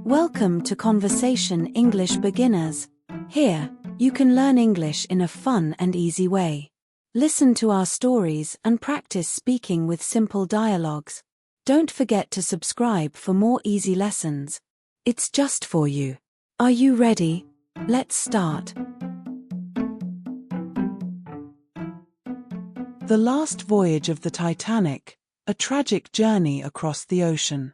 Welcome to Conversation English Beginners. Here, you can learn English in a fun and easy way. Listen to our stories and practice speaking with simple dialogues. Don't forget to subscribe for more easy lessons. It's just for you. Are you ready? Let's start. The last voyage of the Titanic, a tragic journey across the ocean.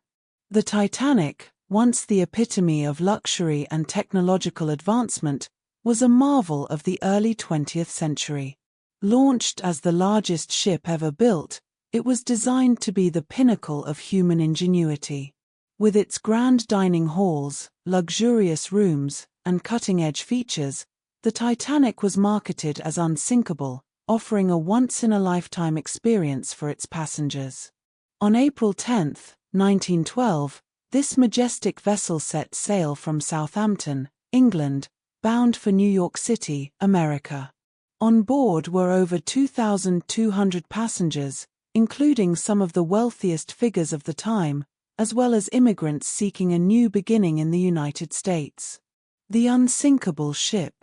The Titanic, once the epitome of luxury and technological advancement, was a marvel of the early 20th century. Launched as the largest ship ever built, it was designed to be the pinnacle of human ingenuity. With its grand dining halls, luxurious rooms, and cutting-edge features, the Titanic was marketed as unsinkable, offering a once-in-a-lifetime experience for its passengers. On April 10, 1912, this majestic vessel set sail from Southampton, England, bound for New York City, America. On board were over 2,200 passengers, including some of the wealthiest figures of the time, as well as immigrants seeking a new beginning in the United States. The unsinkable ship.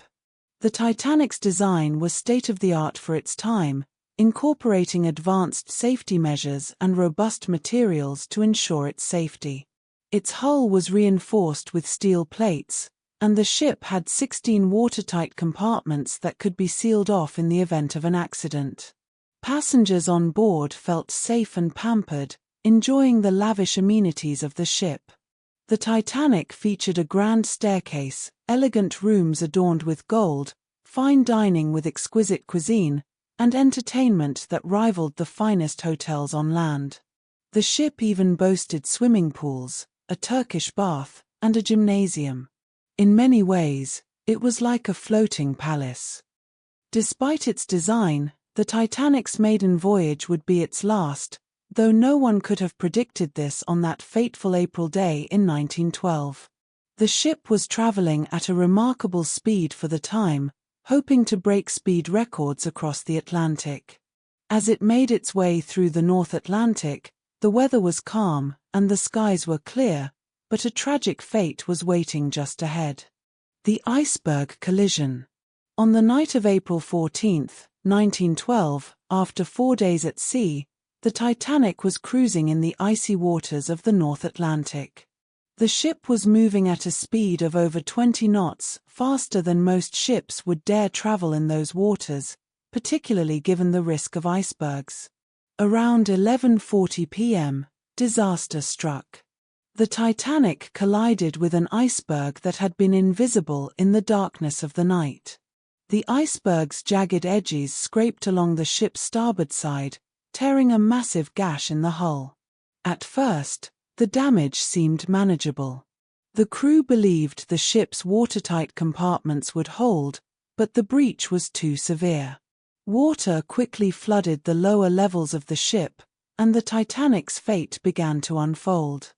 The Titanic's design was state-of-the-art for its time, incorporating advanced safety measures and robust materials to ensure its safety. Its hull was reinforced with steel plates, and the ship had 16 watertight compartments that could be sealed off in the event of an accident. Passengers on board felt safe and pampered, enjoying the lavish amenities of the ship. The Titanic featured a grand staircase, elegant rooms adorned with gold, fine dining with exquisite cuisine, and entertainment that rivaled the finest hotels on land. The ship even boasted swimming pools, a Turkish bath, and a gymnasium. In many ways, it was like a floating palace. Despite its design, the Titanic's maiden voyage would be its last, though no one could have predicted this on that fateful April day in 1912. The ship was traveling at a remarkable speed for the time, hoping to break speed records across the Atlantic. As it made its way through the North Atlantic, the weather was calm and the skies were clear, but a tragic fate was waiting just ahead. The iceberg collision. On the night of April 14, 1912, after 4 days at sea, the Titanic was cruising in the icy waters of the North Atlantic. The ship was moving at a speed of over 20 knots, faster than most ships would dare travel in those waters, particularly given the risk of icebergs. Around 11:40 p.m., disaster struck. The Titanic collided with an iceberg that had been invisible in the darkness of the night. The iceberg's jagged edges scraped along the ship's starboard side, tearing a massive gash in the hull. At first, the damage seemed manageable. The crew believed the ship's watertight compartments would hold, but the breach was too severe. Water quickly flooded the lower levels of the ship, and the Titanic's fate began to unfold.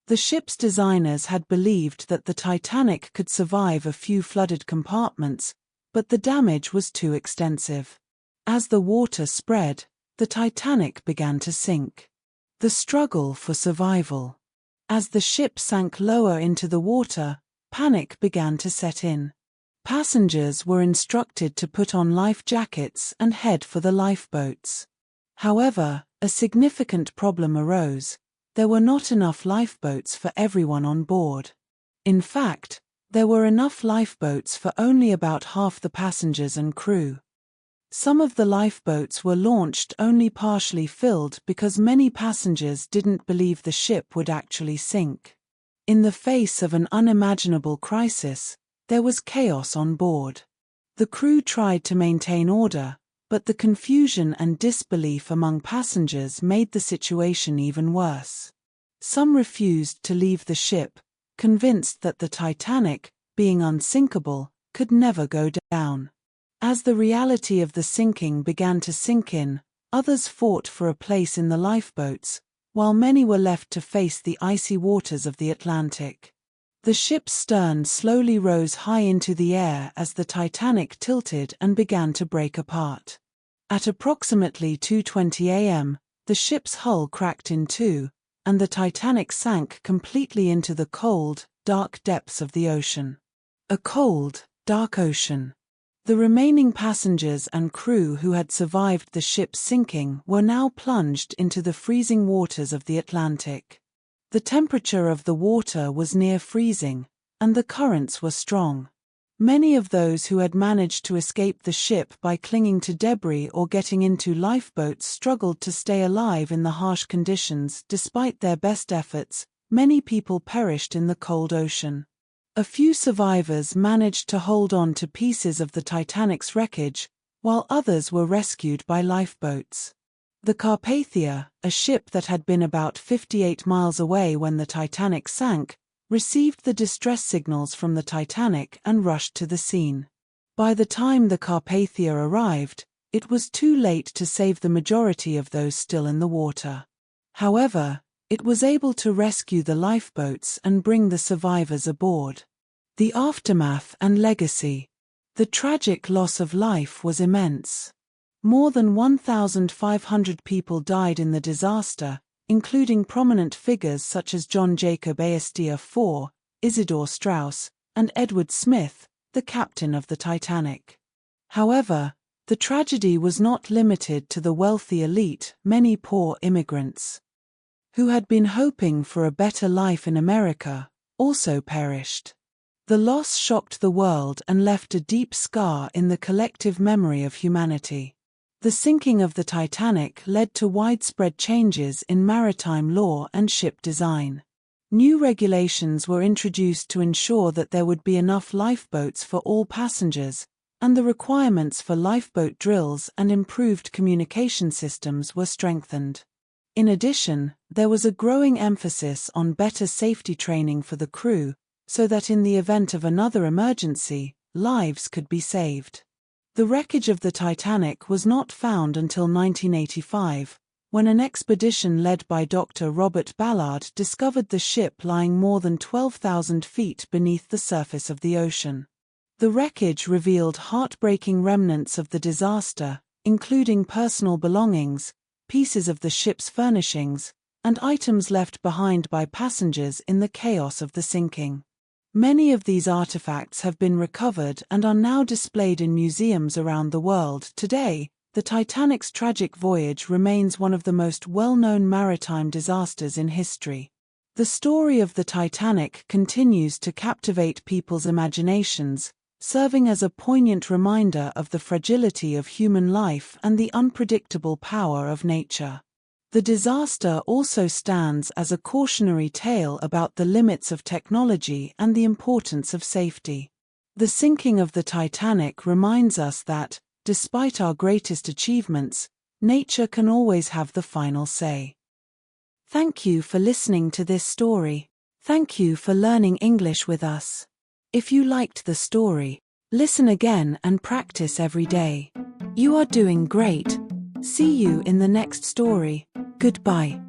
The ship's designers had believed that the Titanic could survive a few flooded compartments, but the damage was too extensive. As the water spread, the Titanic began to sink. The struggle for survival. As the ship sank lower into the water, panic began to set in. Passengers were instructed to put on life jackets and head for the lifeboats. However, a significant problem arose. There were not enough lifeboats for everyone on board. In fact, there were enough lifeboats for only about half the passengers and crew. Some of the lifeboats were launched only partially filled because many passengers didn't believe the ship would actually sink. In the face of an unimaginable crisis, there was chaos on board. The crew tried to maintain order, but the confusion and disbelief among passengers made the situation even worse. Some refused to leave the ship, convinced that the Titanic, being unsinkable, could never go down. As the reality of the sinking began to sink in, others fought for a place in the lifeboats, while many were left to face the icy waters of the Atlantic. The ship's stern slowly rose high into the air as the Titanic tilted and began to break apart. At approximately 2:20 a.m., the ship's hull cracked in two, and the Titanic sank completely into the cold, dark depths of the ocean. A cold, dark ocean. The remaining passengers and crew who had survived the ship's sinking were now plunged into the freezing waters of the Atlantic. The temperature of the water was near freezing, and the currents were strong. Many of those who had managed to escape the ship by clinging to debris or getting into lifeboats struggled to stay alive in the harsh conditions. Despite their best efforts, many people perished in the cold ocean. A few survivors managed to hold on to pieces of the Titanic's wreckage, while others were rescued by lifeboats. The Carpathia, a ship that had been about 58 miles away when the Titanic sank, received the distress signals from the Titanic and rushed to the scene. By the time the Carpathia arrived, it was too late to save the majority of those still in the water. However, it was able to rescue the lifeboats and bring the survivors aboard. The aftermath and legacy. The tragic loss of life was immense. More than 1,500 people died in the disaster, including prominent figures such as John Jacob Astor IV, Isidor Straus, and Edward Smith, the captain of the Titanic. However, the tragedy was not limited to the wealthy elite. Many poor immigrants, who had been hoping for a better life in America, also perished. The loss shocked the world and left a deep scar in the collective memory of humanity. The sinking of the Titanic led to widespread changes in maritime law and ship design. New regulations were introduced to ensure that there would be enough lifeboats for all passengers, and the requirements for lifeboat drills and improved communication systems were strengthened. In addition, there was a growing emphasis on better safety training for the crew, so that in the event of another emergency, lives could be saved. The wreckage of the Titanic was not found until 1985, when an expedition led by Dr. Robert Ballard discovered the ship lying more than 12,000 feet beneath the surface of the ocean. The wreckage revealed heartbreaking remnants of the disaster, including personal belongings, pieces of the ship's furnishings, and items left behind by passengers in the chaos of the sinking. Many of these artifacts have been recovered and are now displayed in museums around the world. Today, the Titanic's tragic voyage remains one of the most well-known maritime disasters in history. The story of the Titanic continues to captivate people's imaginations, serving as a poignant reminder of the fragility of human life and the unpredictable power of nature. The disaster also stands as a cautionary tale about the limits of technology and the importance of safety. The sinking of the Titanic reminds us that, despite our greatest achievements, nature can always have the final say. Thank you for listening to this story. Thank you for learning English with us. If you liked the story, listen again and practice every day. You are doing great. See you in the next story. Goodbye.